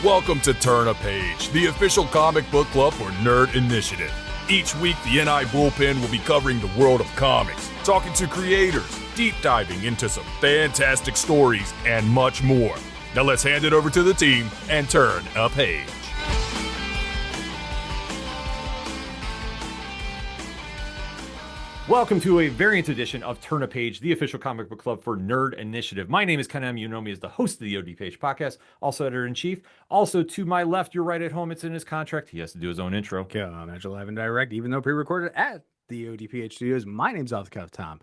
Welcome to Turn a Page, the official comic book club for Nerd Initiative. Each week, the NI Bullpen will be covering the world of comics, talking to creators, deep diving into some fantastic stories, and much more. Now let's hand it over to the team and turn a page. Welcome to a variant edition of Turn a Page, the official comic book club for Nerd Initiative. My name is Ken M. You know me as the host of the OD Page podcast, also editor-in-chief. Also to my left, you're right at home. It's in his contract. He has to do his own intro. Yeah, I'm actually live and direct, even though pre-recorded at the ODPH Studios. My name's Off the Cuff Tom.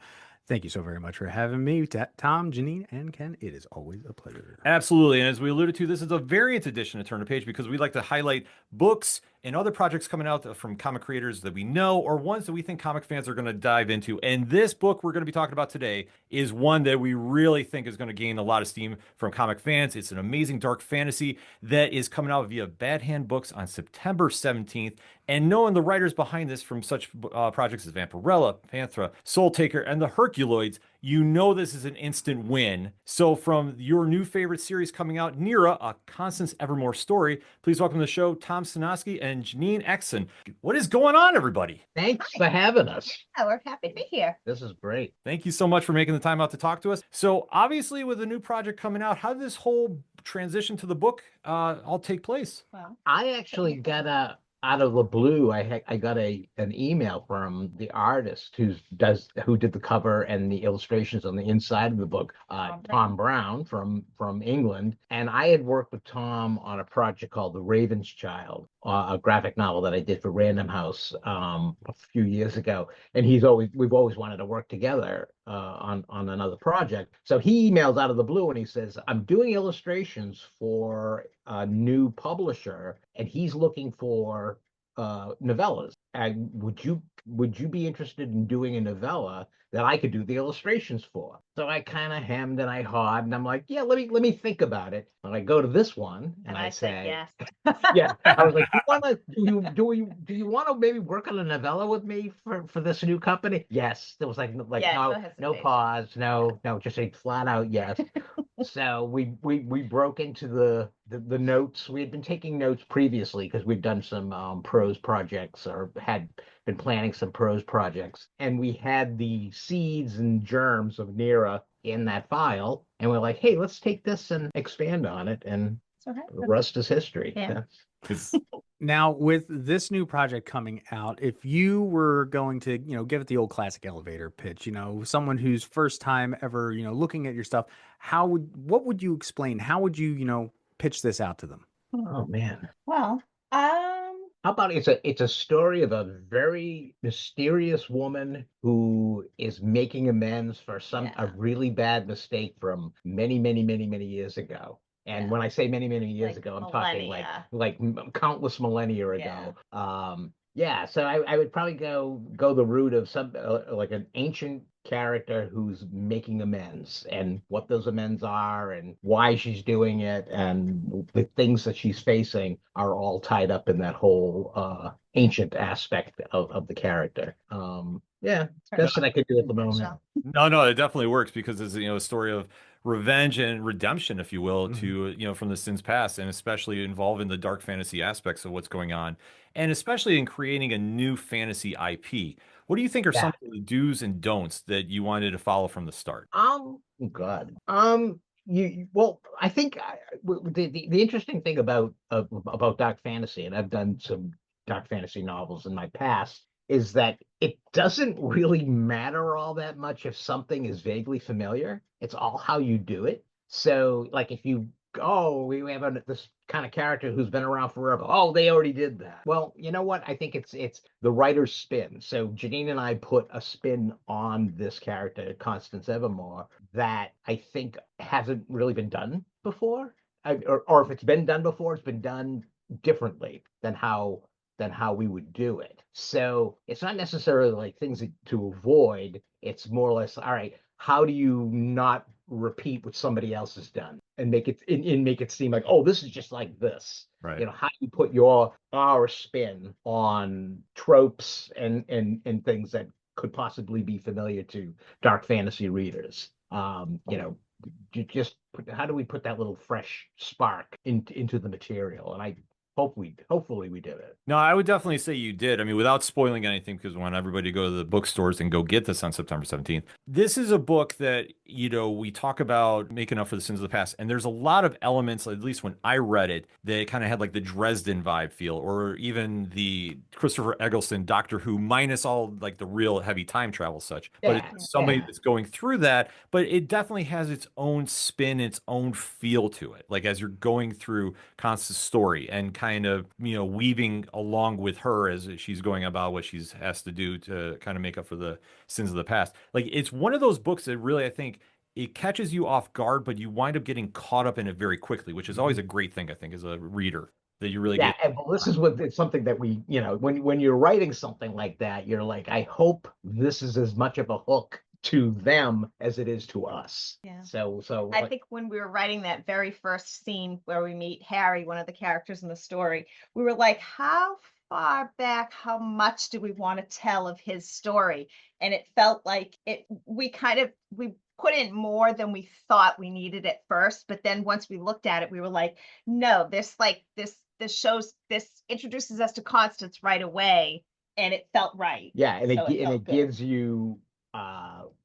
Thank you so very much for having me, Tom, Jeannine, and Ken. It is always a pleasure. Absolutely. And as we alluded to, this is a variant edition of Turn a Page because we like to highlight books and other projects coming out from comic creators that we know or ones that we think comic fans are going to dive into. And this book we're going to be talking about today is one that we really think is going to gain a lot of steam from comic fans. It's an amazing dark fantasy that is coming out via Bad Hand Books on September 17th. And knowing the writers behind this from such projects as Vampirella, Panthra, Soul Taker, and the Herculoids, you know this is an instant win. So from your new favorite series coming out, Nira, a Constance Evermore Story, please welcome to the show Tom Sniegoski and Jeannine Acheson. What is going on, everybody? Thanks for having us. Yeah, we're happy to be here. This is great. Thank you so much for making the time out to talk to us. So obviously with a new project coming out, how did this whole transition to the book all take place? Well, I actually got out of the blue. I got an email from the artist who did the cover and the illustrations on the inside of the book, Tom Brown from England. And I had worked with Tom on a project called The Raven's Child, a graphic novel that I did for Random House a few years ago. And we've always wanted to work together on another project. So he emails out of the blue and he says, I'm doing illustrations for a new publisher and he's looking for novellas. And would you be interested in doing a novella that I could do the illustrations for? So I kind of hemmed and I hawed and I'm like, yeah, let me think about it. And I go to this one and I say, yes. yeah. I was like, do you want to maybe work on a novella with me for this new company? Yes. There was like Yeah, no pause, no, just a flat out yes. So we broke into the notes. We had been taking notes previously because we'd done some prose projects or had been planning some prose projects, and we had the seeds and germs of Nira in that file, and we're like, hey, let's take this and expand on it, and the rest is history. Yeah. Now, with this new project coming out, if you were going to, give it the old classic elevator pitch, someone who's first time ever, looking at your stuff, what would you explain? How would you, pitch this out to them? Oh man. Well, How about it's a story of a very mysterious woman who is making amends for a really bad mistake from many, many, many, many years ago. And when I say many, many years ago, I'm talking like countless millennia ago. So I would probably go the route of some like an ancient character who's making amends and what those amends are and why she's doing it and the things that she's facing are all tied up in that whole ancient aspect of the character. Best that I could do at the moment. No, it definitely works because it's a story of revenge and redemption, if you will, to from the sins past, and especially involving the dark fantasy aspects of what's going on, and especially in creating a new fantasy IP. What do you think are some of the do's and don'ts that you wanted to follow from the start? God. I think the interesting thing about dark fantasy, and I've done some dark fantasy novels in my past, is that it doesn't really matter all that much if something is vaguely familiar. It's all how you do it. So, like if you we have this kind of character who's been around forever. Oh, they already did that. Well, you know what? I think it's the writer's spin. So Jeannine and I put a spin on this character, Constance Evermore, that I think hasn't really been done before. Or if it's been done before, it's been done differently than how we would do it. So it's not necessarily like things to avoid. It's more or less, all right, how do you not repeat what somebody else has done and make it seem like, oh, this is just like this. Right. How do you put our spin on tropes and things that could possibly be familiar to dark fantasy readers? how do we put that little fresh spark into the material? And I hopefully we did it. No, I would definitely say you did. I mean, without spoiling anything, because we want everybody to go to the bookstores and go get this on September 17th. This is a book that, we talk about making up for the sins of the past. And there's a lot of elements, at least when I read it, that kind of had like the Dresden vibe feel, or even the Christopher Eggleston Doctor Who, minus all like the real heavy time travel such. But Yeah, it's somebody yeah. that's going through that, but it definitely has its own spin, its own feel to it. Like as you're going through Constance's story and kind of, weaving along with her as she's going about what she's has to do to kind of make up for the sins of the past. Like it's one of those books that really, I think, it catches you off guard, but you wind up getting caught up in it very quickly, which is always a great thing, I think, as a reader, that you really Yeah, get. and well, this is it's something that we, when you're writing something like that, you're like, I hope this is as much of a hook to them as it is to us. Yeah. So I think when we were writing that very first scene where we meet Harry, one of the characters in the story, we were like, how far back, how much do we want to tell of his story? And it felt like we put in more than we thought we needed at first. But then once we looked at it, we were like, no, this introduces us to Constance right away. And it felt right. yeah, and So it felt good. gives you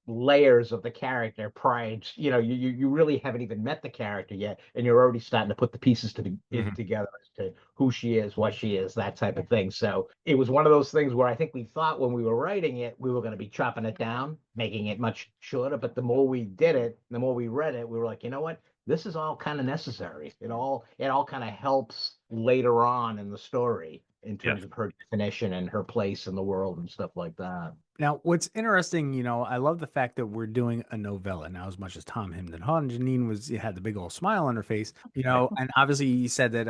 layers of the character prior to, you really haven't even met the character yet, and you're already starting to put the pieces together as to who she is, what she is, that type of thing. So it was one of those things where I think we thought when we were writing it, we were going to be chopping it down, making it much shorter. But the more we did it, the more we read it, we were like, you know what? This is all kind of necessary. It all kind of helps later on in the story in terms of her definition and her place in the world and stuff like that. Now, what's interesting, I love the fact that we're doing a novella now. As much as Tom hemmed and hawed, and Jeannine had the big old smile on her face, and obviously you said that,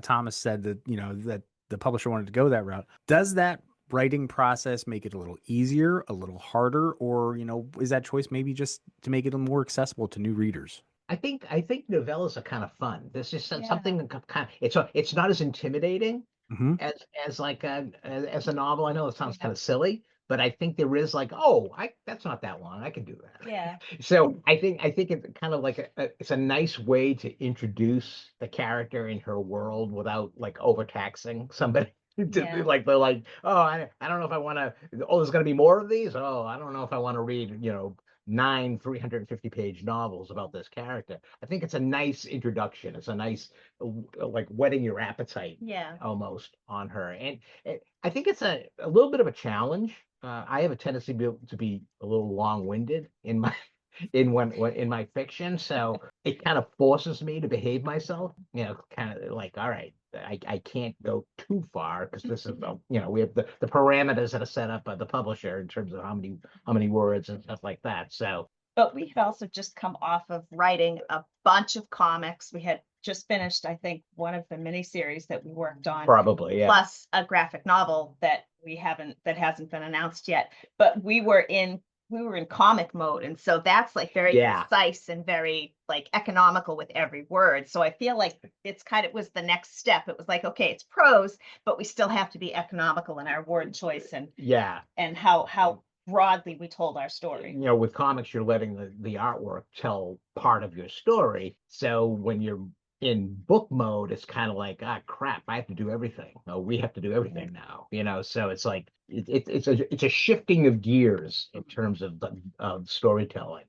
Thomas said that, that the publisher wanted to go that route. Does that writing process make it a little easier, a little harder, or, is that choice maybe just to make it more accessible to new readers? I think novellas are kind of fun. There's just something kind of, it's not as intimidating as like as a novel. I know it sounds kind of silly, but I think there is like, that's not that long. I can do that. Yeah. So I think it's kind of like it's a nice way to introduce the character in her world without like overtaxing somebody. Like they're like, I don't know if I want to. Oh, there's going to be more of these. Oh, I don't know if I want to read 9 350-page novels about this character. I think it's a nice introduction. It's a nice like whetting your appetite almost on her. And I think it's a little bit of a challenge. I have a tendency to be a little long-winded in my in my fiction, so it kind of forces me to behave myself, kind of like, all right, I can't go too far because this is we have the parameters that are set up by the publisher in terms of how many words and stuff like that. So But we had also just come off of writing a bunch of comics. We had just finished, I think, one of the miniseries that we worked on, probably, yeah. plus a graphic novel that hasn't been announced yet. But we were in comic mode, and so that's like very concise and very like economical with every word. So I feel like was the next step. It was like, okay, it's prose, but we still have to be economical in our word choice and how broadly we told our story. With comics, you're letting the artwork tell part of your story. So when you're in book mode, it's kind of like, crap, I have to do everything. We have to do everything now. So it's like it's a shifting of gears in terms of storytelling.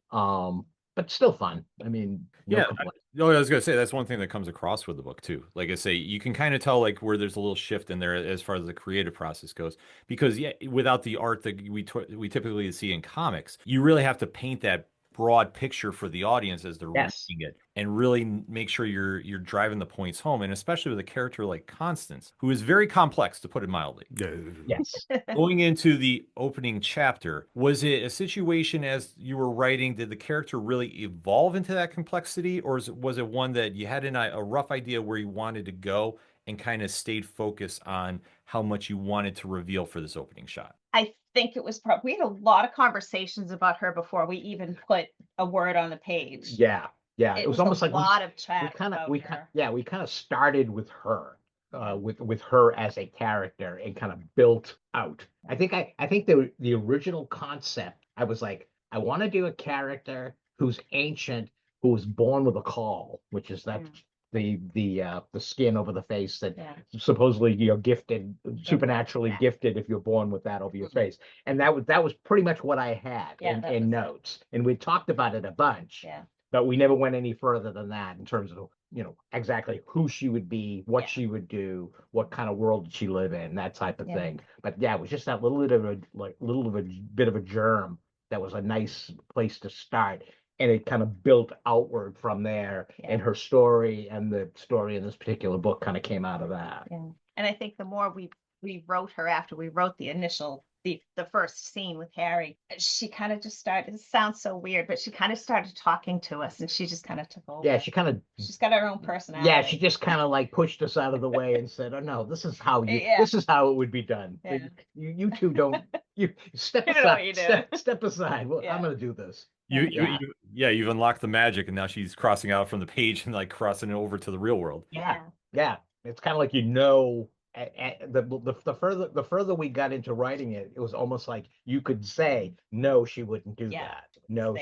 But still fun. I mean, no complaint. I was gonna say that's one thing that comes across with the book too. Like I say, you can kind of tell like where there's a little shift in there as far as the creative process goes, because without the art that we typically see in comics, you really have to paint that broad picture for the audience as they're reading it, and really make sure you're driving the points home. And especially with a character like Constance, who is very complex, to put it mildly. Yes. Going into the opening chapter, was it a situation as you were writing, did the character really evolve into that complexity, or was it one that you had a rough idea where you wanted to go and kind of stayed focused on how much you wanted to reveal for this opening shot? I think it was we had a lot of conversations about her before we even put a word on the page. Yeah. It was almost like a lot of chat. We kind of started with her, with her as a character, and kind of built out. I think the original concept, I was like, I want to do a character who's ancient, who was born with a caul, which is that the skin over the face that supposedly you're gifted, supernaturally gifted if you're born with that over your face. And that was pretty much what I had in notes. And we talked about it a bunch. Yeah. But we never went any further than that in terms of, exactly who she would be, what she would do, what kind of world did she live in, that type of thing. But yeah, it was just that little bit of a germ that was a nice place to start. And it kind of built outward from there. And her story and the story in this particular book kind of came out of that. Yeah. And I think the more we wrote her after we wrote the initial the first scene with Harry, she kind of just started, it sounds so weird, but she kind of started talking to us and she just kind of took over. Yeah, she's got her own personality. Yeah, she just kind of like pushed us out of the way and said, "Oh no, this is how it would be done. Yeah. You two don't step aside. Step aside. Well, I'm gonna do this." You've unlocked the magic, and now she's crossing out from the page and like crossing it over to the real world. Yeah. It's kind of like the further we got into writing it, it was almost like you could say, "No, she wouldn't do that. No,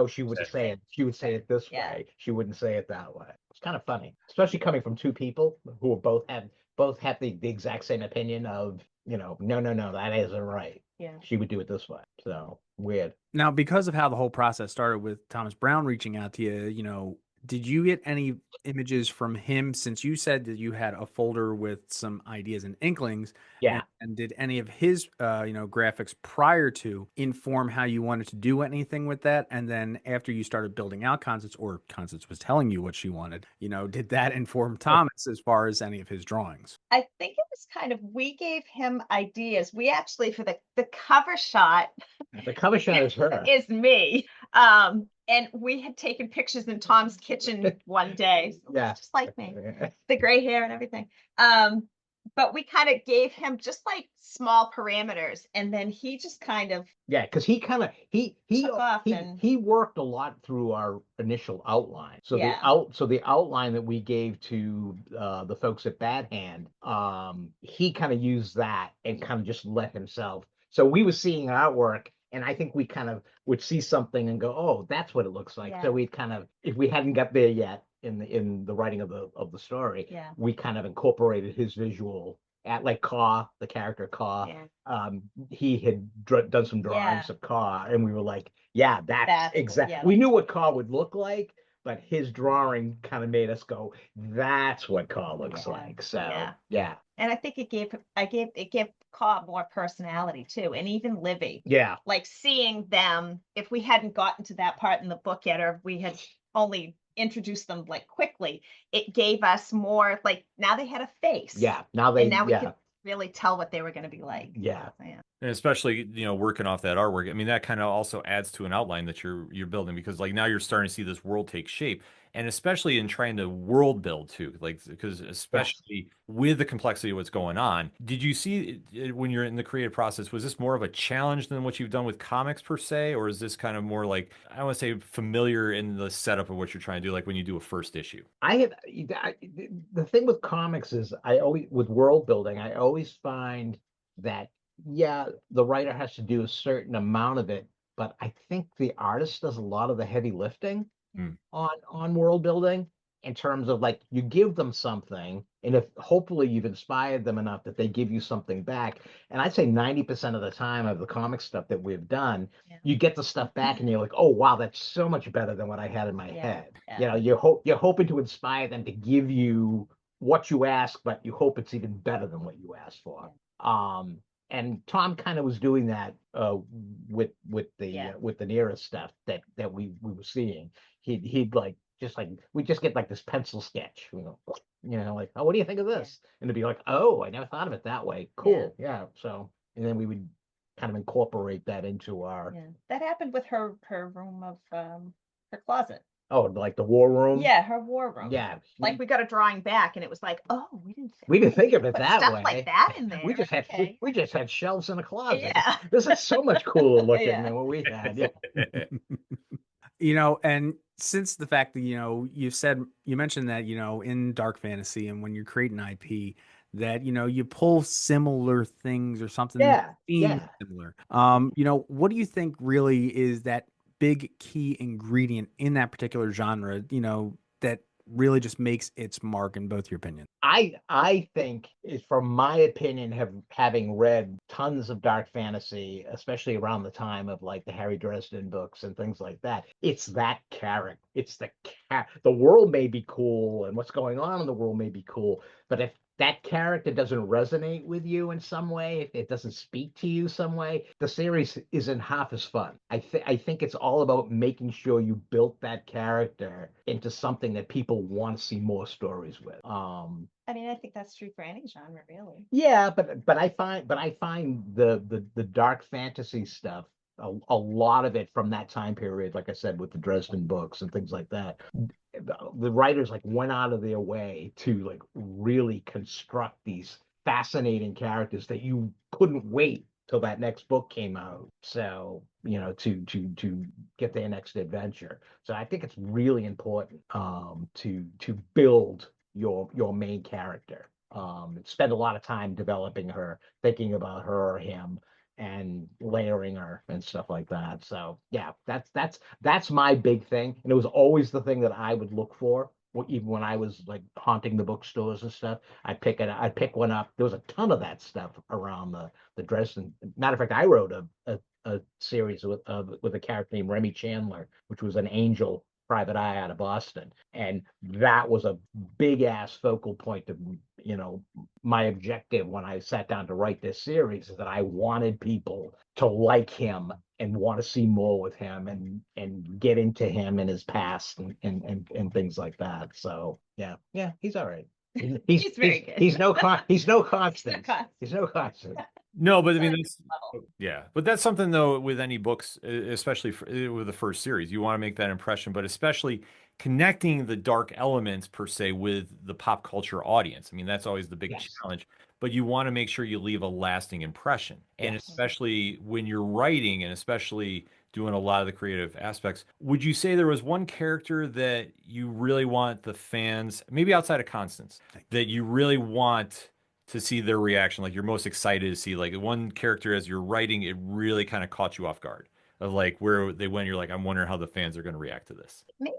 she wouldn't say it. She would say it this way. She wouldn't say it that way." It's kind of funny, especially coming from two people who are both have the exact same opinion of, no, that isn't right. Yeah. She would do it this way. So weird. Now, because of how the whole process started with Thomas Brown reaching out to you, did you get any images from him, since you said that you had a folder with some ideas and inklings? Yeah. And did any of his, graphics prior to inform how you wanted to do anything with that? And then after you started building out Constance, or Constance was telling you what she wanted, did that inform Thomas as far as any of his drawings? I think it was kind of, we gave him ideas. We actually, for the cover shot. The cover shot is her. Is me. And we had taken pictures in Tom's kitchen one day. So just like me. The gray hair and everything. But we kind of gave him just like small parameters, and then he just kind of because he kind of he worked a lot through our initial outline. So the outline that we gave to the folks at Bad Hand, he kind of used that and kind of just let himself. So we were seeing artwork, and I think we kind of would see something and go, "Oh, that's what it looks like." So we'd kind of, if we hadn't got there yet in the writing of the story, we kind of incorporated his visual at like Caw, the character Caw. He had done some drawings of Caw, and we were like, that's exactly. We knew what Caw would look like, but his drawing kind of made us go, "That's what Caw looks like." So and I think it gave Caw more personality too, and even Livy. Yeah. Like seeing them, if we hadn't gotten to that part in the book yet, or if we had only introduced them like quickly, it gave us more, like, now they had a face. Yeah. We could really tell what they were going to be like. Yeah. And especially, working off that artwork, I mean, that kind of also adds to an outline that you're building, because like now you're starting to see this world take shape. And especially in trying to world build too, like, because especially with the complexity of what's going on, did you see when you're in the creative process, was this more of a challenge than what you've done with comics per se? Or is this kind of more like, I want to say, familiar in the setup of what you're trying to do, like when you do a first issue? The thing with comics is with world building, I always find that, the writer has to do a certain amount of it, but I think the artist does a lot of the heavy lifting on world building, in terms of like, you give them something, and if hopefully you've inspired them enough that they give you something back. And I'd say 90% of the time of the comic stuff that we've done, you get the stuff back and you're like, "Oh wow, that's so much better than what I had in my head." You're hoping to inspire them to give you what you ask, but you hope it's even better than what you asked for. And Tom kind of was doing that with the Nira stuff that we were seeing. He'd like, we just get like this pencil sketch, like, "Oh, what do you think of this?" And it'd be like, "Oh, I never thought of it that way. Cool, So, and then we would kind of incorporate that into our. That happened with her room of her closet. Oh, like the war room? Yeah, her war room. Yeah. Like we got a drawing back and it was like, "Oh, we didn't think of it that stuff way. like that in there." We just had we just had shelves in a closet. Yeah. This is so much cooler looking than what we had. Yeah. And since the fact that, you mentioned that, in Dark Fantasy and when you're creating IP, that, you pull similar things or something. Yeah. Similar. What do you think really is that big key ingredient in that particular genre, that really just makes its mark, in both your opinions? I think, is from my opinion, having read tons of dark fantasy, especially around the time of like the Harry Dresden books and things like that. It's that character. It's the world may be cool and what's going on in the world may be cool, but if that character doesn't resonate with you in some way, if it doesn't speak to you some way, the series isn't half as fun. I think it's all about making sure you built that character into something that people want to see more stories with. I mean, I think that's true for any genre, really. Yeah, but I find the dark fantasy stuff, a lot of it from that time period, like I said, with the Dresden books and things like that, the writers like went out of their way to like really construct these fascinating characters that you couldn't wait till that next book came out. So, to get their next adventure. So I think it's really important to build your main character. Spend a lot of time developing her, thinking about her or him, and layering her and stuff like that. So yeah, that's my big thing, and it was always the thing that I would look for. Even when I was like haunting the bookstores and stuff, I'd pick one up. There was a ton of that stuff around the Dresden. Matter of fact, I wrote a series with a character named Remy Chandler, which was an angel private eye out of Boston. And that was a big ass focal point of, my objective when I sat down to write this series, is that I wanted people to like him and want to see more with him and get into him and his past and things like that. So yeah, he's all right. He's very good. He's no Constance. He's no Constance. No, but I mean, but that's something though with any books, especially with the first series, you want to make that impression, but especially connecting the dark elements per se with the pop culture audience. I mean, that's always the big challenge, but you want to make sure you leave a lasting impression. And especially when you're writing and especially doing a lot of the creative aspects, would you say there was one character that you really want the fans, maybe outside of Constance, that you really want to see their reaction, like you're most excited to see, like one character as you're writing, it really kind of caught you off guard of like where they went, you're like, I'm wondering how the fans are going to react to this? Maybe,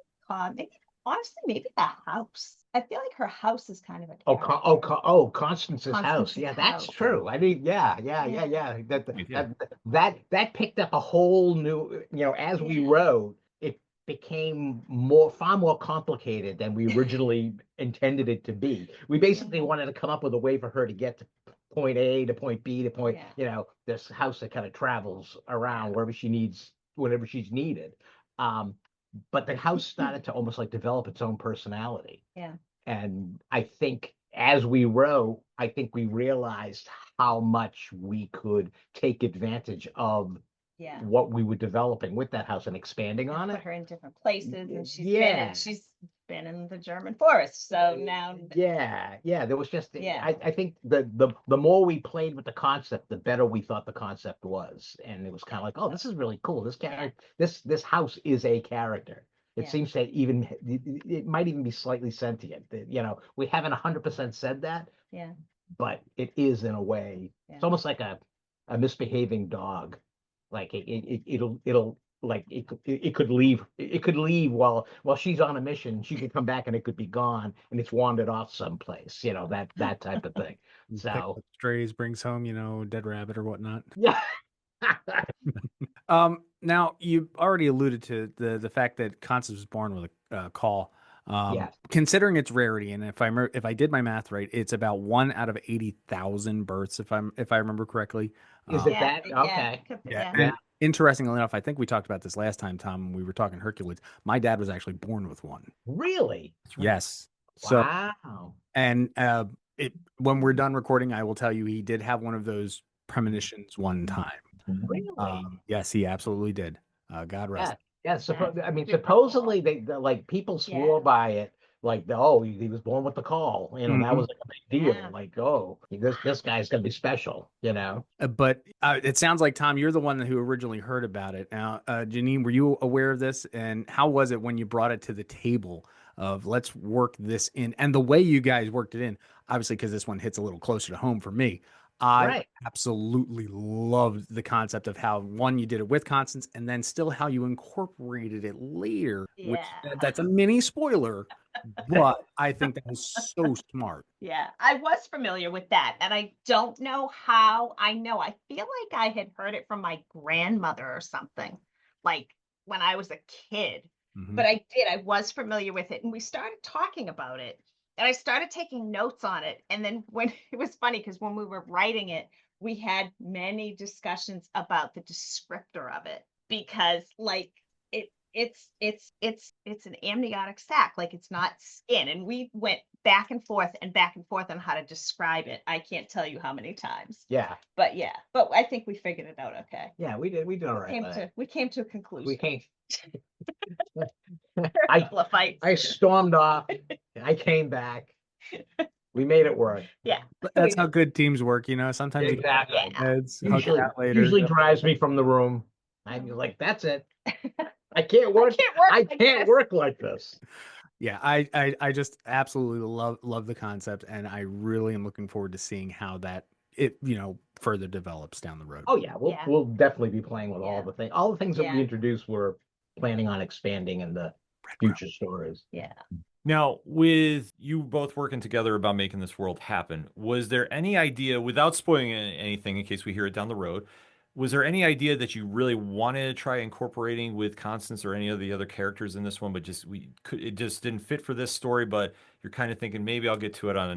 honestly, maybe the house. I feel like her house is kind of a Constance's house. Yeah, that's true. I mean, yeah. That picked up a whole new, as we wrote, it became far more complicated than we originally intended it to be. We basically wanted to come up with a way for her to get to point A to point B to point, this house that kind of travels around wherever she needs, whenever she's needed. But the house started to almost like develop its own personality. Yeah. And I think as we wrote, I think we realized how much we could take advantage of what we were developing with that house and expanding on it. Put her in different places, and she's been in the German forest. So now, there was just, I think the more we played with the concept, the better we thought the concept was, and it was kind of like, oh, this is really cool. This character, this house is a character. It seems that it might even be slightly sentient. We haven't 100% said that. Yeah. But it is in a way. It's almost like a misbehaving dog. Like it'll like it could leave. It could leave while she's on a mission. She could come back and it could be gone and it's wandered off someplace. That type of thing. So strays, brings home dead rabbit or whatnot. Yeah. Now you already alluded to the fact that Constance was born with a call. Considering its rarity, and if I did my math right, it's about 1 out of 80,000 births, if I remember correctly. Is it that? Okay. Yeah. Interestingly enough, I think we talked about this last time, Tom, when we were talking Hercules. My dad was actually born with one. Really? Yes. Wow. So, and when we're done recording, I will tell you he did have one of those premonitions one time. Really? Yes, he absolutely did. God rest. Yeah. Supposedly they like people swore by it. Like, oh, he was born with the call. That was like a big deal. Yeah. Like, oh, this guy's gonna be special. But it sounds like, Tom, you're the one who originally heard about it. Now, Jeannine, were you aware of this? And how was it when you brought it to the table of let's work this in? And the way you guys worked it in, obviously, because this one hits a little closer to home for me. I Right. absolutely loved the concept of how one, you did it with Constance, and then still how you incorporated it later, which Yeah. that's a mini spoiler, but I think that was so smart. Yeah, I was familiar with that, and I don't know how I know. I feel like I had heard it from my grandmother or something, like when I was a kid. Mhm. But I was familiar with it, and we started talking about it, and I started taking notes on it. And then when it was funny because when we were writing it, we had many discussions about the descriptor of it because like it's an amniotic sac, like it's not skin. And we went back and forth on how to describe it. I can't tell you how many times. Yeah. But yeah, but I think we figured it out okay. Yeah, we did all right with it. We came to a conclusion. We came. A I couple of fights. I stormed off. I came back. We made it work. Yeah. But that's how good teams work, sometimes you Exactly. get heads, hug it Usually, out later. usually drives me from the room. I'm like, that's it. I can't work. I like can't this. work like this. Yeah, I just absolutely love the concept, and I really am looking forward to seeing how it further develops down the road. Oh yeah, Yeah. we'll definitely be playing with Yeah. all the things that we Yeah. introduced. We're planning on expanding in the future stories. Yeah. Now, with you both working together about making this world happen, was there any idea, without spoiling anything in case we hear it down the road, was there any idea that you really wanted to try incorporating with Constance or any of the other characters in this one, but it just didn't fit for this story, but you're kind of thinking maybe I'll get to it on the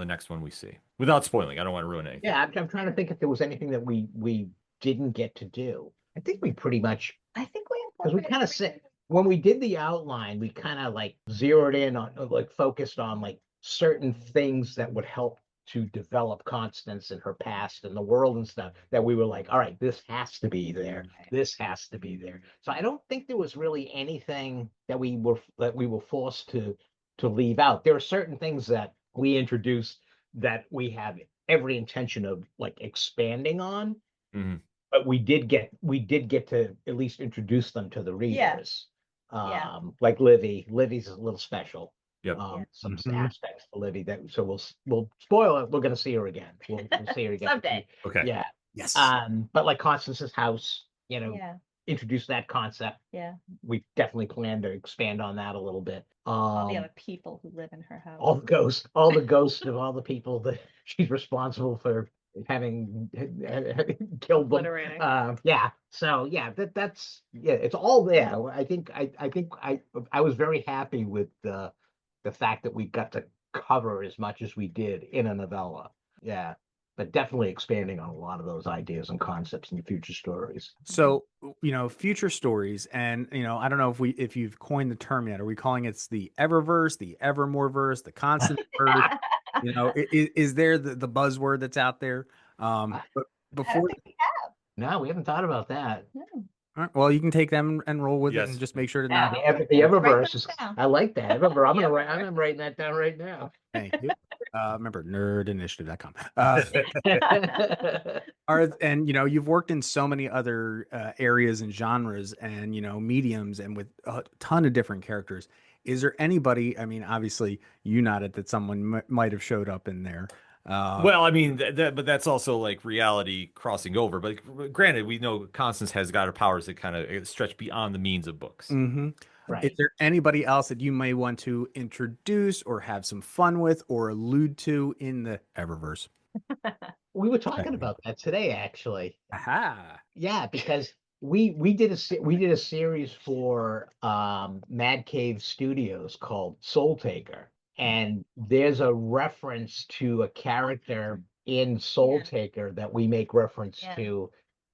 next one we see? Without spoiling, I don't want to ruin anything. Yeah, I'm trying to think if there was anything that we didn't get to do. I think we pretty much, I think we because we kind of said when we did the outline, we kind of like zeroed in on, like focused on like certain things that would help to develop Constance and her past and the world and stuff, that we were like, all right, this has to be there. This has to be there. So I don't think there was really anything that we were forced to leave out. There are certain things that we introduced that we have every intention of like expanding on. Mhm. But we did get to at least introduce them to the readers. Yeah. Like Livy's a little special. Yep. Some Mhm. aspects to Livy that, so we'll spoil it. We're gonna see her again. We'll see her again Someday. Okay. Yeah. Yes. But like Constance's house, Yeah. introduce that concept. Yeah. We definitely plan to expand on that a little bit. All the other people who live in her house. All the ghosts of all the people that she's responsible for having killed them. Obliterating. Yeah. So yeah, that's it's all there. I think I was very happy with the fact that we got to cover as much as we did in a novella. Yeah. But definitely expanding on a lot of those ideas and concepts in the future stories. So, future stories, and I don't know if you've coined the term yet. Are we calling it the Eververse, the Evermore verse, the Constant verse? Is there the buzzword that's out there? But before, No, we haven't thought about that. No. all right, well, you can take them and roll with it, Yes. and just make sure to Yeah, not. the Eververse Write is. that down. I like that. Eververse. I'm writing that down right now. Thank you. Remember, nerdinitiative.com. You've worked in so many other areas and genres and mediums, and with a ton of different characters. Is there anybody? I mean, obviously, you nodded that someone might have showed up in there. Well, I mean, but that's also like reality crossing over. But granted, we know Constance has got her powers that kind of stretch beyond the means of books. Mm-hmm. Right. Is there anybody else that you may want to introduce or have some fun with or allude to in the Eververse? We were talking about that today, actually. Aha. Yeah, because we did a series for Mad Cave Studios called Soul Taker, and there's a reference to a character in Soul Taker that we make reference to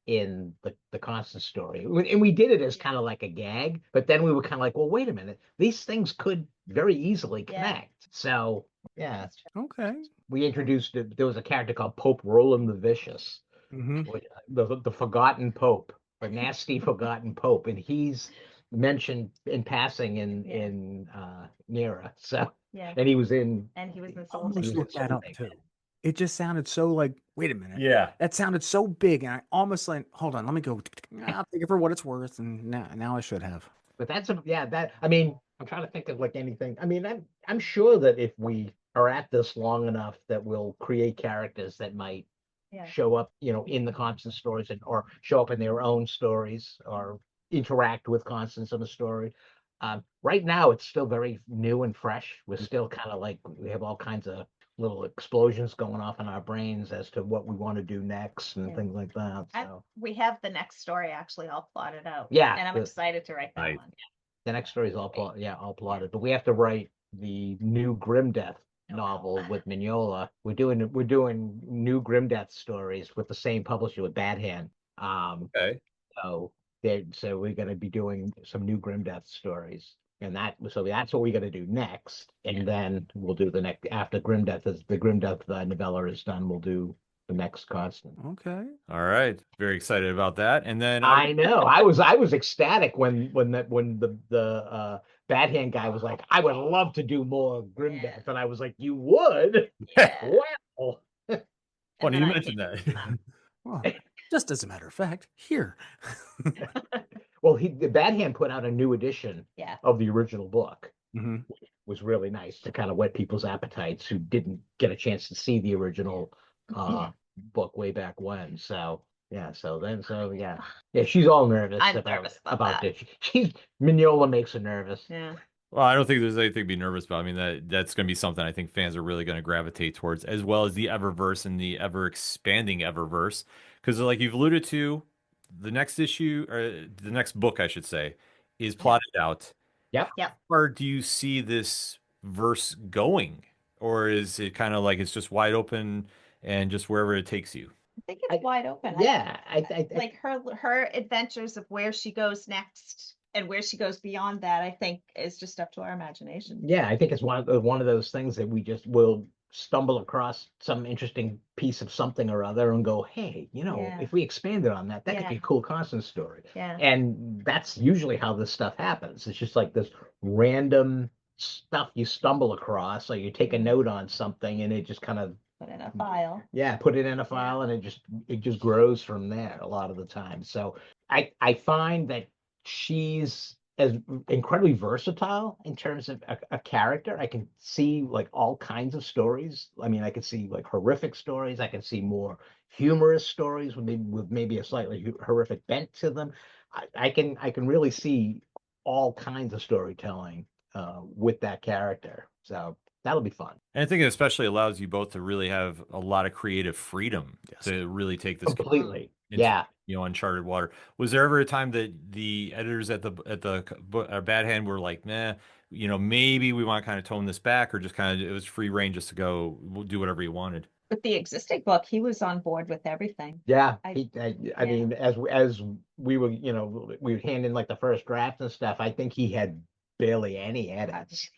in the Constance story. And we did it as kind of like a gag, but then we were kind of like, well, wait a minute, these things could very easily connect. So yeah, Okay. we introduced there was a character called Pope Roland the Vicious, Mm-hmm. the forgotten Pope, the nasty forgotten Pope, and he's mentioned in passing in Nira. So and he was in Soul Almost Taker. looked that up too. It just sounded so like, wait a minute. Yeah. That sounded so big, and I almost like, hold on, let me go. I'll take it for what it's worth, and now I should have. But I mean, I'm trying to think of like anything. I mean, I'm sure that if we are at this long enough that we'll create characters that might show up, in the Constance stories or show up in their own stories or interact with Constance in a story. Right now, it's still very new and fresh. We're still kind of like, we have all kinds of little explosions going off in our brains as to what we want to do next and things like that. So we have the next story actually all plotted out. Yeah, and I'm excited to write that one. the next story is all plotted, but we have to write the new Grim Death novel with Mignola. We're doing new Grim Death stories with the same publisher, with Bad Hand. Okay. So we're going to be doing some new Grim Death stories, and that's what we're going to do next. And then we'll do the next after Grim Death novella is done. We'll do the next Constance. Okay. All right. Very excited about that. And then I know I was ecstatic when the Bad Hand guy was like, I would love to do more Grim Death, and I was like, you would? Yeah. Wow. funny you mentioned that. Well, just as a matter of fact, here. Well, the Bad Hand put out a new edition of the original book. Mhm. Which was really nice to kind of whet people's appetites who didn't get a chance to see the original book way back when. So yeah, she's all nervous I'm nervous about it. Mignola makes her nervous. Yeah. Well, I don't think there's anything to be nervous about. I mean, that's going to be something I think fans are really going to gravitate towards, as well as the Eververse and the ever expanding Eververse. Because, like you've alluded to, the next issue, or the next book, I should say, is plotted out. Yep. Or do you see this verse going, or is it kind of like it's just wide open and just wherever it takes you? I think it's wide open. Yeah, I like her adventures of where she goes next and where she goes beyond that. I think is just up to our imagination. Yeah, I think it's one of those things that we just will stumble across some interesting piece of something or other and go, hey, if we expanded on that could be a cool Constance story. Yeah. And that's usually how this stuff happens. It's just like this random stuff you stumble across, or you take a note on something and it just kind of put in a file. Yeah, put it in a file, and it just grows from there a lot of the time. So I find that she's as incredibly versatile in terms of a character. I can see like all kinds of stories. I mean, I can see like horrific stories. I can see more humorous stories with maybe a slightly horrific bent to them. I can really see all kinds of storytelling with that character. So that'll be fun. And I think it especially allows you both to really have a lot of creative freedom to really take this completely. Into, uncharted water. Was there ever a time that the editors at the Bad Hand were like, nah, maybe we want to kind of tone this back, or just kind of it was free reign just to go do whatever you wanted? With the existing book, he was on board with everything. Yeah, I mean, as we were, we would hand in like the first draft and stuff. I think he had barely any edits.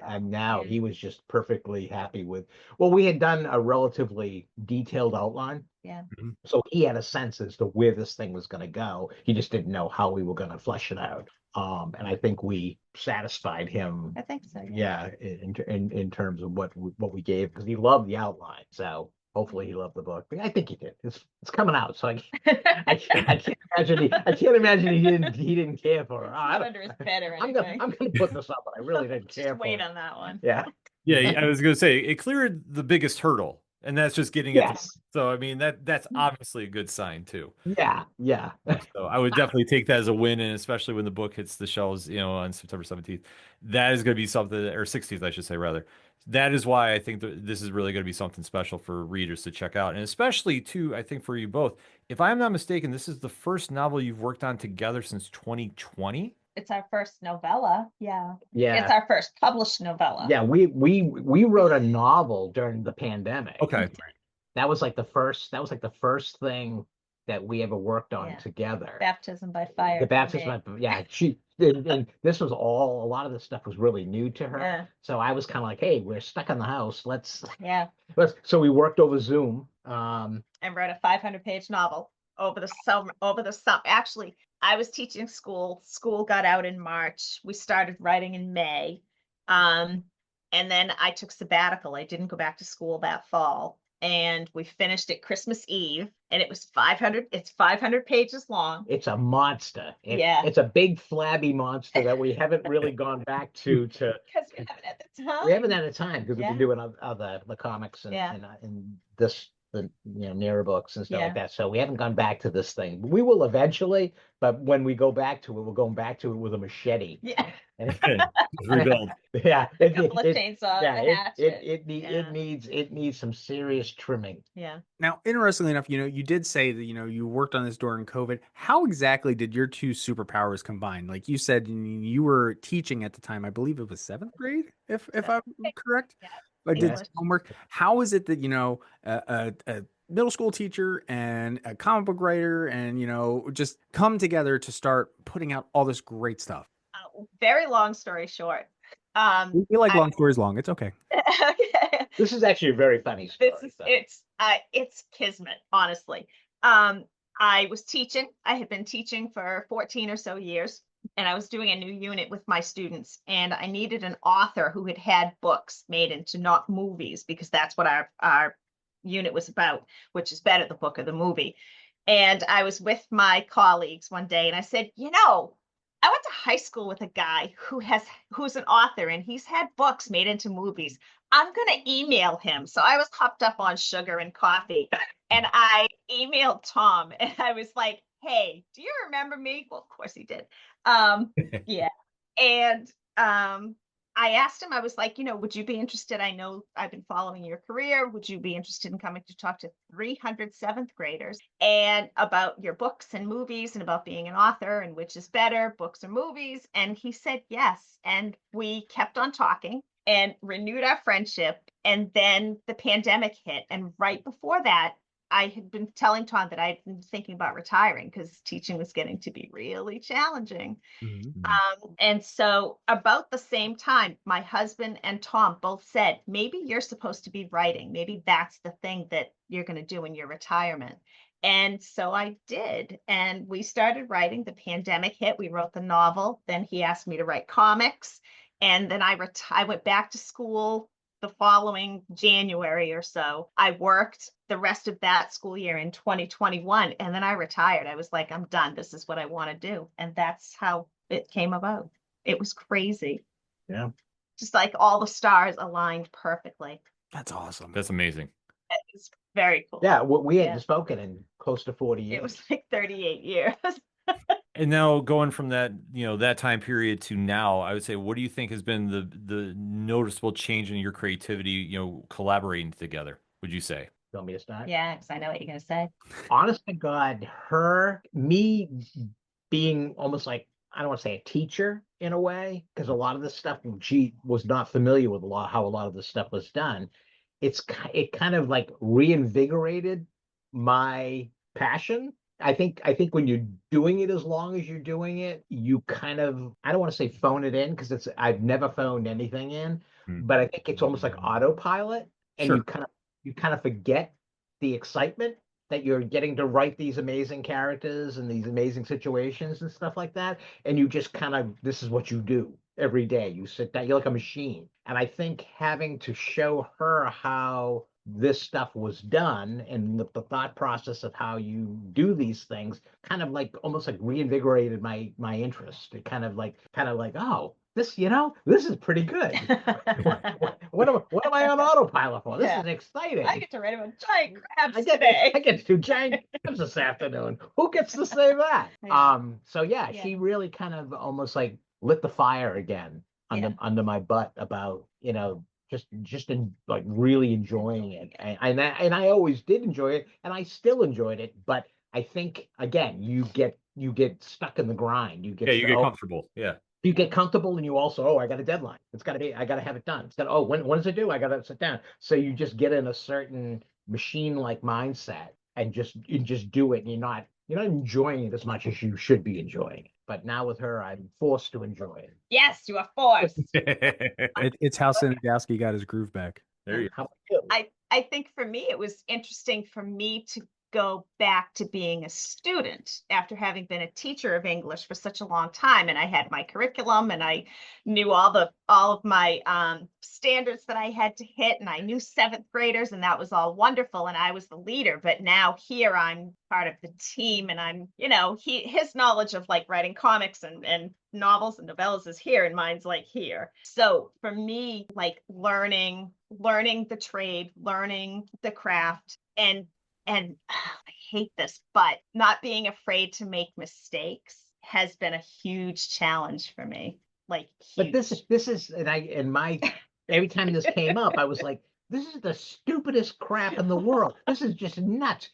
And now he was just perfectly happy with. Well, we had done a relatively detailed outline. Yeah. Mm-hmm. So he had a sense as to where this thing was going to go. He just didn't know how we were going to flesh it out. And I think we satisfied him. I think so. Yeah, in terms of what we gave, because he loved the outline. So hopefully he loved the book. I think he did. It's coming out, so I can't imagine he didn't care for it. Under his bed or I'm anything. gonna put this up, but I really didn't care Just for wait it. on that one. Yeah. Yeah, I was gonna say it cleared the biggest hurdle, and that's just getting it. Yes. So I mean that's obviously a good sign too. Yeah. So I would definitely take that as a win, and especially when the book hits the shelves, on September 17th, that is going to be something, or 16th, I should say rather. That is why I think that this is really going to be something special for readers to check out, and especially too, I think for you both. If I'm not mistaken, this is the first novel you've worked on together since 2020. It's our first novella. Yeah. Yeah. It's our first published novella. Yeah, we wrote a novel during the pandemic. Okay. That was like the first thing that we ever worked on together. Baptism by Fire. The baptism and this was a lot of this stuff was really new to her. Yeah. So I was kind of like, hey, we're stuck in the house. So we worked over Zoom. And wrote a 500-page novel over the summer. Actually, I was teaching school. School got out in March. We started writing in May. And then I took sabbatical. I didn't go back to school that fall. And we finished it Christmas Eve, and it was 500. It's 500 pages long. It's a monster. Yeah. It's a big flabby monster that we haven't really gone back to because we haven't had the time. We haven't had the time because we've been doing the comics and this the Nira books and stuff Yeah. like that. So we haven't gone back to this thing. We will eventually, but when we go back to it, we're going back to it with a machete. Yeah. Rebuild. Yeah, A couple of chainsaws, yeah, a hatchet. it needs some serious trimming. Yeah. Now, interestingly enough, you did say that, you worked on this during COVID. How exactly did your two superpowers combine? Like you said, you were teaching at the time. I believe it was seventh grade, if I'm correct. Yeah. I did English. homework. How is it that, a middle school teacher and a comic book writer and, just come together to start putting out all this great stuff? Very long story short. We like long stories long. It's okay. Okay. This is actually a very funny story. It's kismet, honestly. I was teaching. I had been teaching for 14 or so years, and I was doing a new unit with my students, and I needed an author who had had books made into not movies, because that's what our unit was about, which is better, the book or the movie. And I was with my colleagues one day, and I said, I went to high school with a guy who's an author, and he's had books made into movies. I'm gonna email him. So I was hopped up on sugar and coffee, and I emailed Tom, and I was like, "Hey, do you remember me?" Well, of course he did. Yeah, and I asked him. I was like, would you be interested? I know I've been following your career. Would you be interested in coming to talk to 300 seventh graders and about your books and movies and about being an author and which is better, books or movies? And he said yes. And we kept on talking and renewed our friendship. And then the pandemic hit. And right before that, I had been telling Tom that I'd been thinking about retiring because teaching was getting to be really challenging. And so about the same time, my husband and Tom both said, maybe you're supposed to be writing. Maybe that's the thing that you're going to do in your retirement. And so I did. And we started writing. The pandemic hit. We wrote the novel. Then he asked me to write comics. And then I went back to school the following January or so. I worked the rest of that school year in 2021, and then I retired. I was like, I'm done. This is what I want to do. And that's how it came about. It was crazy. Yeah. Just like all the stars aligned perfectly. That's awesome. That's amazing. It's very cool. Yeah, we hadn't spoken in close to 40 years. It was like 38 years. And now going from that, that time period to now, I would say, what do you think has been the noticeable change in your creativity, collaborating together, would you say? You want me to start? Yeah, because I know what you're going to say. Honest to God, me being almost like, I don't want to say a teacher in a way, because a lot of this stuff, she was not familiar with how a lot of this stuff was done. It kind of like reinvigorated my passion. I think when you're doing it as long as you're doing it, you kind of, I don't want to say phone it in, because I've never phoned anything in, but I think it's almost like autopilot, and Sure. you kind of forget the excitement that you're getting to write these amazing characters and these amazing situations and stuff like that. And you just kind of, this is what you do every day. You sit down, you're like a machine. And I think having to show her how this stuff was done and the thought process of how you do these things kind of like almost like reinvigorated my interest. It kind of like, oh, this is pretty good. What am I on autopilot for? This is exciting. I get to write about giant crabs today. I get to do giant crabs this afternoon. Who gets to say that? So yeah, she really kind of almost like lit the fire again under my butt about, just like really enjoying it. And I always did enjoy it, and I still enjoyed it, but I think again, you get stuck in the grind. You get comfortable. Yeah. You get comfortable, and you also, I got a deadline. I got to have it done. When does it do? I got to sit down. So you just get in a certain machine-like mindset and just do it. And you're not enjoying it as much as you should be enjoying it. But now with her, I'm forced to enjoy it. Yes, you are forced. It's how Sniegoski got his groove back. There you go. I think for me, it was interesting for me to go back to being a student after having been a teacher of English for such a long time. And I had my curriculum and I knew all of my standards that I had to hit, and I knew seventh graders, and that was all wonderful. And I was the leader, but now here I'm part of the team, and I'm, his knowledge of like writing comics and novels and novellas is here, and mine's like here. So for me, like learning the trade, learning the craft, and I hate this, but not being afraid to make mistakes has been a huge challenge for me. Like, huge. But this is, every time this came up, I was like, this is the stupidest crap in the world. This is just nuts.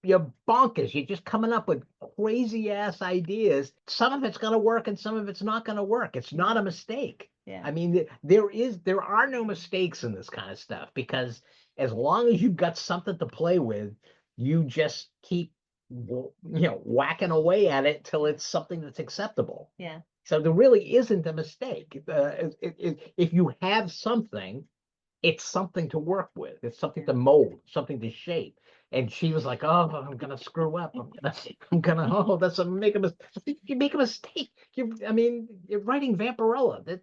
You're bonkers. You're just coming up with crazy ass ideas. Some of it's going to work and some of it's not going to work. It's not a mistake. Yeah. I mean, there are no mistakes in this kind of stuff, because as long as you've got something to play with, you just keep, whacking away at it till it's something that's acceptable. Yeah. So there really isn't a mistake. If you have something, it's something to work with. It's something to mold, something to shape. And she was like, "Oh, I'm gonna screw up. Make a mistake. You make a mistake. You're writing Vampirella.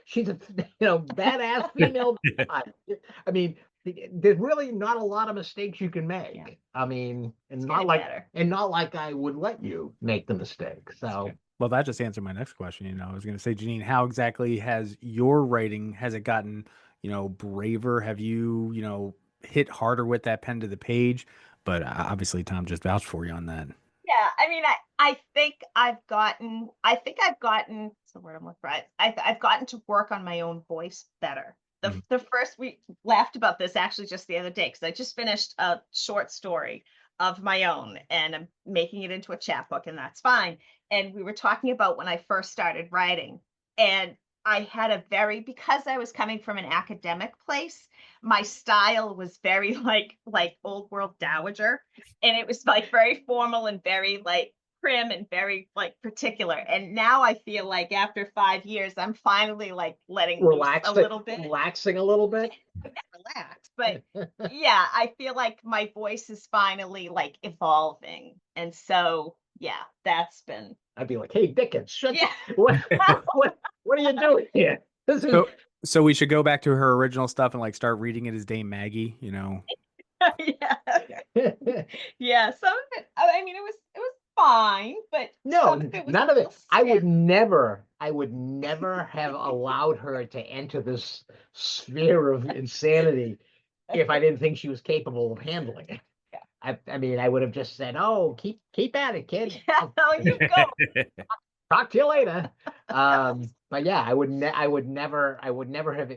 She's a badass female. I mean, there's really not a lot of mistakes you can make. Yeah. I mean, not like I would let you make the mistake. So." Well, that just answered my next question. I was going to say, Jeannine, how exactly has your writing, has it gotten, braver? Have you, hit harder with that pen to the page? But obviously Tom just vouched for you on that. Yeah. I mean, I think I've gotten, so where I'm looking right. I've gotten to work on my own voice better. The first, we laughed about this actually just the other day, because I just finished a short story of my own and I'm making it into a chapbook, and that's fine. And we were talking about when I first started writing, and I had because I was coming from an academic place, my style was very like old world dowager, and it was like very formal and very like prim and very like particular. And now I feel like after 5 years, I'm finally like letting relaxing a little bit. Relax, but yeah, I feel like my voice is finally like evolving, and so yeah, that's been. I'd be like, "Hey, Dickens, shut what are you doing here?" So we should go back to her original stuff and like start reading it as Dame Maggie, Yeah. Yeah, some of it, I mean, it was fine, but no, none of it. I would never have allowed her to enter this sphere of insanity if I didn't think she was capable of handling it. Yeah. I mean, I would have just said, "Oh, keep at it, kid. Yeah, you go. Talk to you later." But yeah, I would never have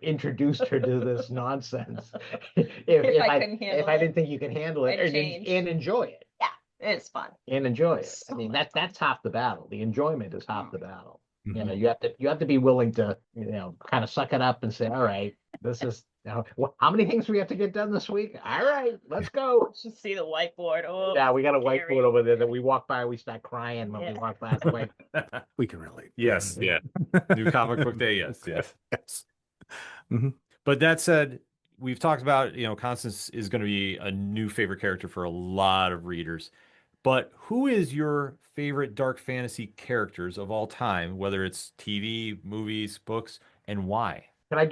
introduced her to this nonsense if I didn't think you could handle it and enjoy it. Yeah, it's fun. And enjoy it. So I mean, that's half the battle. The enjoyment is half the battle. Mm-hmm. You have to be willing to kind of suck it up and say, "All right, this is how many things we have to get done this week? All right, let's go." Just see the whiteboard. Oh, yeah, we got a whiteboard over there that we walk by, we start crying when we walk by the way. We can relate. Yes, yeah. New comic book day, yes. Mm-hmm. But that said, we've talked about, Constance is going to be a new favorite character for a lot of readers. But who is your favorite dark fantasy characters of all time, whether it's TV, movies, books, and why? Can I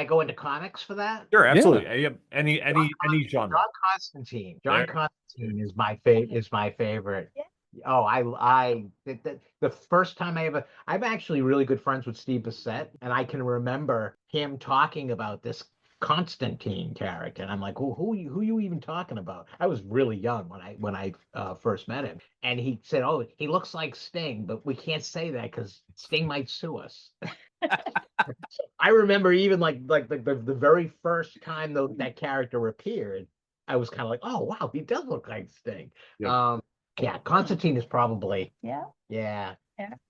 go into comics for that? Sure, absolutely. Yeah. Any genre. John Constantine is my favorite. Yeah. Oh, the first time I'm actually really good friends with Steve Bissette, and I can remember him talking about this Constantine character, and I'm like, who are you even talking about? I was really young when I first met him, and he said, "Oh, he looks like Sting, but we can't say that because Sting might sue us." I remember even like the very first time that character appeared, I was kind of like, "Oh wow, he does look like Sting." Yeah, Constantine is probably yeah.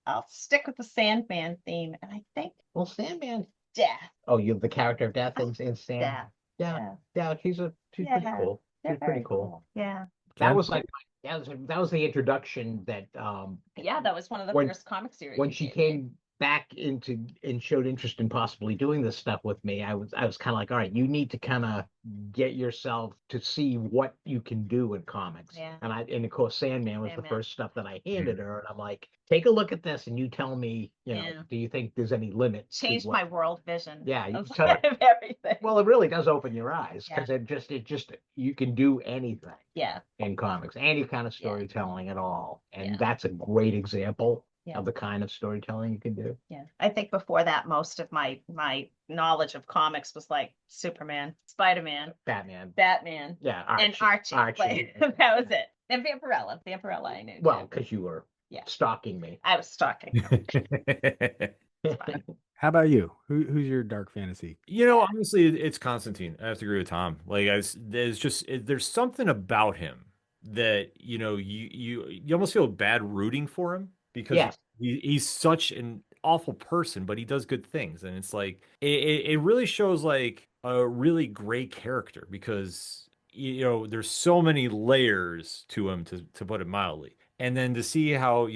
I'll stick with the Sandman theme, and I think Sandman. Death. Oh, you the character of Death in Sandman. Yeah. She's pretty cool. She's pretty cool. Yeah. That was like that was the introduction that that was one of the first comic series when she came back into and showed interest in possibly doing this stuff with me, I was kind of like, all right, you need to kind of get yourself to see what you can do in comics. Yeah. And of course, Sandman was the Sandman. first stuff that I handed her, and I'm like, take a look at this, and you tell me, Yeah. do you think there's any limits? to Changed what- my world vision. Yeah, you of tell her- everything. Well, it really does open your eyes Yeah. because it just you can do anything Yeah. in comics, any kind of storytelling at all, and Yeah. that's a great example Yeah. of the kind of storytelling you can do. Yeah. I think before that, most of my knowledge of comics was like Superman, Spider-Man, Batman, yeah, Archie, and Archie. Like, that was it. And Vampirella. Vampirella I knew. Well, too. because you were Yeah. stalking me. I was stalking. It's fine. How about you? Who's your dark fantasy? Honestly, it's Constantine. I have to agree with Tom. Like, there's something about him that you almost feel bad rooting for him because Yes. he's such an awful person, but he does good things, and it's like it really shows like a really great character because there's so many layers to him, to put it mildly. And then to see how,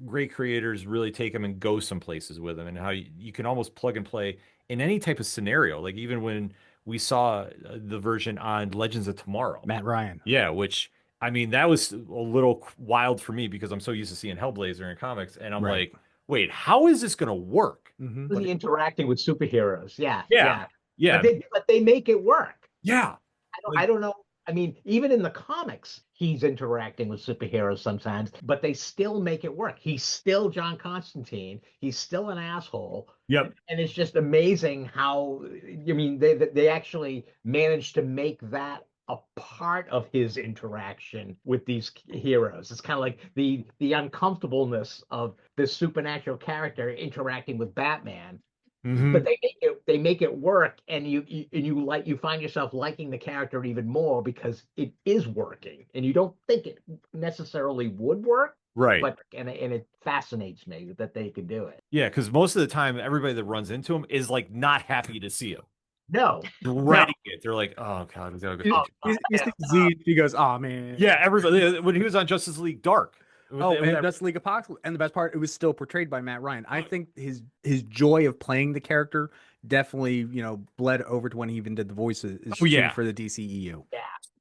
great creators really take him and go some places with him, and how you can almost plug and play in any type of scenario. Like even when we saw the version on Legends of Tomorrow. Matt Ryan. Yeah, which, I mean, that was a little wild for me because I'm so used to seeing Hellblazer in comics. And I'm Right. like, wait, how is this going to work? Mhm. Was he interacting with superheroes? Yeah. Yeah. But they make it work. Yeah. I don't know. I mean, even in the comics, he's interacting with superheroes sometimes, but they still make it work. He's still John Constantine. He's still an asshole. Yep. And it's just amazing how, I mean, they actually managed to make that a part of his interaction with these heroes. It's kind of like the uncomfortableness of this supernatural character interacting with Batman. Mhm. But they make it work, and you find yourself liking the character even more because it is working, and you don't think it necessarily would work, Right. but and it fascinates me that they could do it. Yeah, because most of the time, everybody that runs into him is like not happy to see him. No, Dreading it. They're like, oh god, he's gonna go. You see Z, he goes, oh man. Yeah, everybody when he was on Justice League Dark. And that's League of Apocalypse. And the best part, it was still portrayed by Matt Ryan. I think his joy of playing the character definitely, bled over to when he even did the voices Oh, yeah. for the DCEU.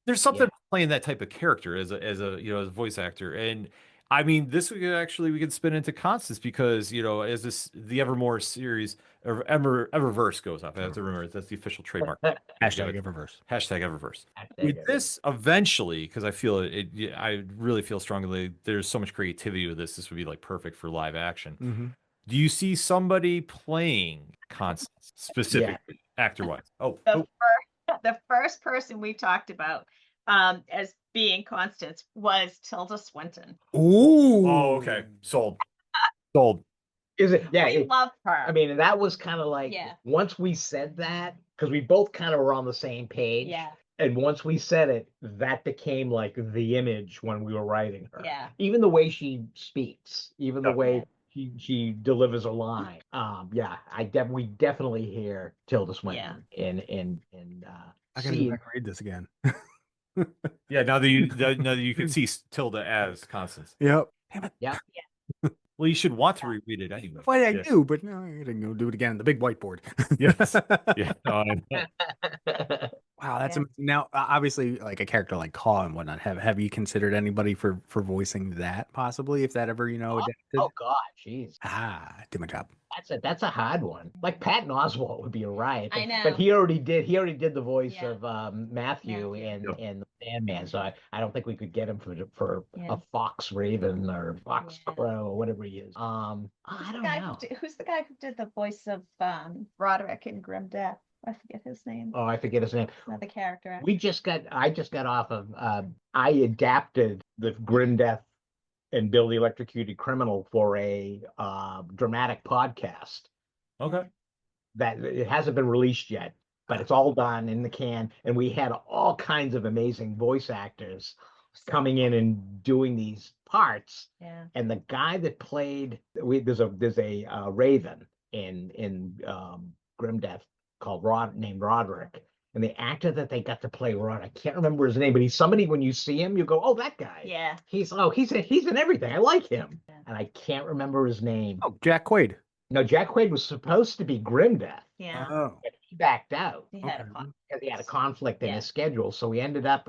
There's something about playing that type of character as a voice actor. And I mean, we could spin into Constance because, as the Evermore series or Eververse goes up. I have to remember that's the official trademark. Hashtag Eververse. Hashtag Eververse. With this, eventually, because I feel I really feel strongly there's so much creativity with this. This would be like perfect for live action. Mm-hmm. Do you see somebody playing Constance specifically, actor-wise? The first person we talked about as being Constance was Tilda Swinton. Ooh. Oh, okay. Sold. Sold. Is it? Yeah. We love her. I mean, that was kind of like once we said that, because we both kind of were on the same page. Yeah. And once we said it, that became like the image when we were writing her. Yeah. Even the way she speaks, even the way she delivers a line. We definitely hear Tilda Swinton in I gotta go back and read this again. Yeah, now that you can see Tilda as Constance. Yep. Damn it. Yeah. Well, you should want to reread it anyway. Why I do, but no, I gotta go do it again on the big whiteboard. Yes. Yeah. Wow, that's amazing. Now, obviously, like a character like Caw and whatnot. Have you considered anybody for voicing that possibly, if that ever adapted? Oh God, jeez. Do my job. That's a hard one. Like Patton Oswalt would be a riot. I know. But he already did the voice of Matthew in the Sandman, so I don't think we could get him for a Fox Raven or Fox Crow or whatever he is. I don't know. Who's the guy who did the voice of Roderick in Grim Death? I forget his name. Oh, I forget his name. Another character. I just got off of I adapted the Grim Death and Bill the Electrocuted Criminal for a dramatic podcast. Okay. That it hasn't been released yet, but it's all done in the can. And we had all kinds of amazing voice actors coming in and doing these parts. Yeah. And the guy that played there's a Raven in Grim Death named Roderick. And the actor that they got to play Rod, I can't remember his name, but he's somebody when you see him, you go, oh, that guy. Yeah. He's in everything. I like him. And I can't remember his name. Oh, Jack Quaid. No, Jack Quaid was supposed to be Grimdeath, Yeah. Oh, but he backed out He had a okay. con- because he had a conflict in Yeah. his schedule. So he ended up,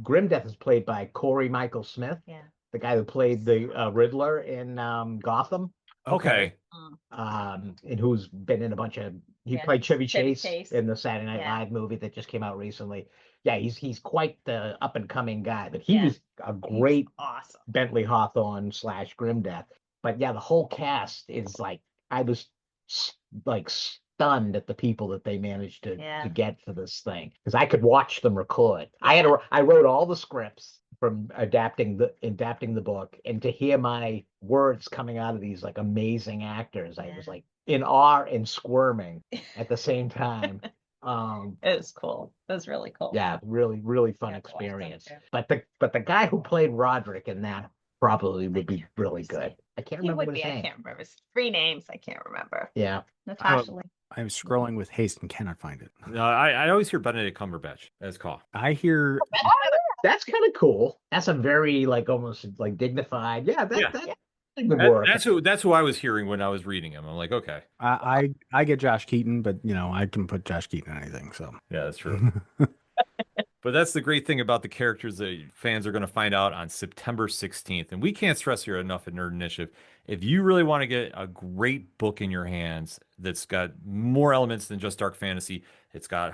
Grimdeath is played by Corey Michael Smith, Yeah. the guy who played the Riddler in Gotham, Okay. and who's been in a bunch of, he Yeah. played Chevy Chevy Chase Chase. in the Saturday Night Yeah. Live movie that just came out recently. Yeah, he's quite the up and coming guy, but he Yeah. was a great Awesome. Bentley Hawthorne / Grimdeath. But yeah, the whole cast is like, I was like stunned at the people that they managed to get for this thing, because I could watch them record. I wrote all the scripts from adapting the book, and to hear my words coming out of these like amazing actors, I was like in awe and squirming at the same time. It was cool. It was really cool. Yeah, really, really fun Yeah, to watch them experience. too. But the guy who played Roderick in that probably would be really good. I can't He remember would what his be. I name. can't remember his 3 names. I can't remember. Yeah. Natasha Lee. I'm scrolling with haste and cannot find it. I always hear Benedict Cumberbatch as Caw. I hear That's kind of cool. That's a very like almost like dignified. Yeah, that would That- work. that's who I was hearing when I was reading him. I'm like, okay, I get Josh Keaton, but I can put Josh Keaton in anything. So yeah, that's true. But that's the great thing about the characters that fans are going to find out on September 16th. And we can't stress here enough at Nerd Initiative. If you really want to get a great book in your hands that's got more elements than just dark fantasy, it's got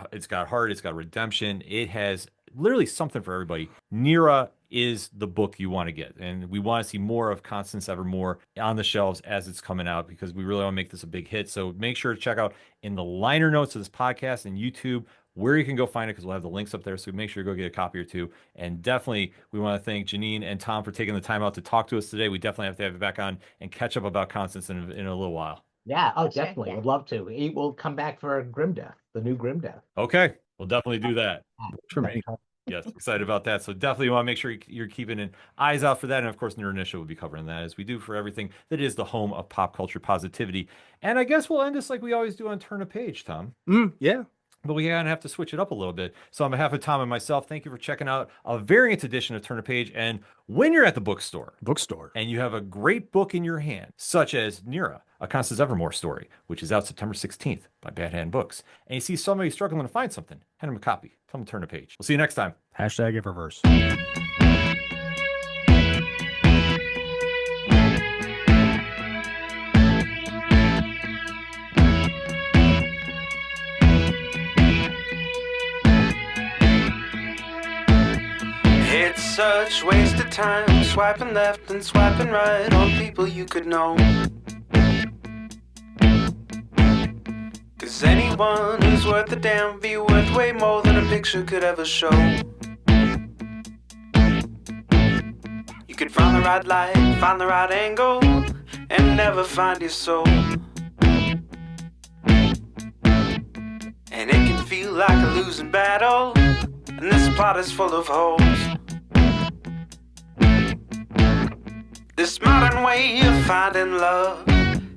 heart, it's got redemption, it has literally something for everybody. Nira is the book you want to get. And we want to see more of Constance Evermore on the shelves as it's coming out, because we really want to make this a big hit. So make sure to check out in the liner notes of this podcast and YouTube where you can go find it, because we'll have the links up there. So make sure to go get a copy or two. And definitely, we want to thank Jeannine and Tom for taking the time out to talk to us today. We definitely have to have you back on and catch up about Constance in a little while. Yeah, Sure, definitely. yeah. Would love to. He will come back for Grimdeath, the new Grimdeath. Okay, we'll definitely do that. for me, Yes, excited about that. So definitely want to make sure you're keeping an eyes out for that. And of course, Nerd Initiative will be covering that, as we do for everything that is the home of pop culture positivity. And I guess we'll end this like we always do on Turn a Page, Tom. yeah. But we gotta have to switch it up a little bit. So on behalf of Tom and myself, thank you for checking out a variant edition of Turn a Page. And when you're at the bookstore and you have a great book in your hand, such as Nira, a Constance Evermore story, which is out September 16th by Bad Hand Books, and you see somebody struggling to find something, hand them a copy. Tell them to turn a page. We'll see you next time. Hashtag Eververse. It's such waste of time, swiping left and swiping right on people you could know. 'Cause anyone who's worth a damn be worth way more than a picture could ever show. You could find the right light, find the right angle, and never find your soul. And it can feel like a losing battle, and this plot is full of holes. This modern way of finding love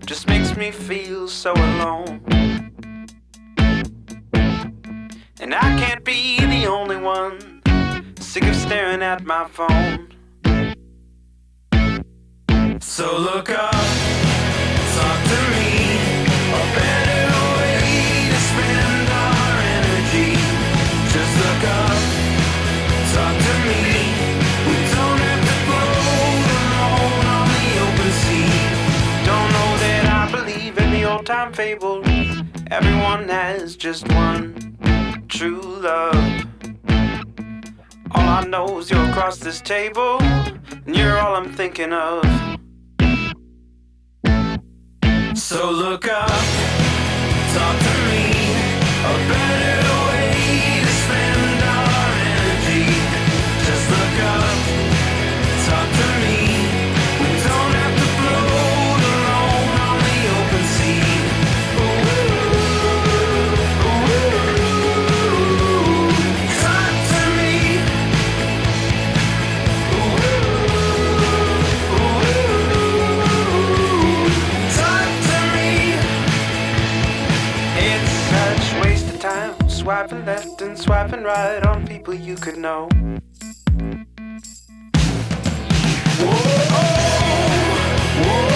just makes me feel so alone. And I can't be the only one sick of staring at my phone. So look up, talk to me, a better way to spend our energy. Just look up, talk to me. We don't have to float alone on the open sea. Don't know that I believe in the old time fable. Everyone has just one true love. All I know is you're across this table, and you're all I'm thinking of. So look up, talk to me, a better way to spend our energy. Just look up, talk to me. We don't have to float alone on the open sea. Ooh, talk to me. Talk to me. It's such waste of time, swiping left and swiping right on people you could know. Whoa, whoa.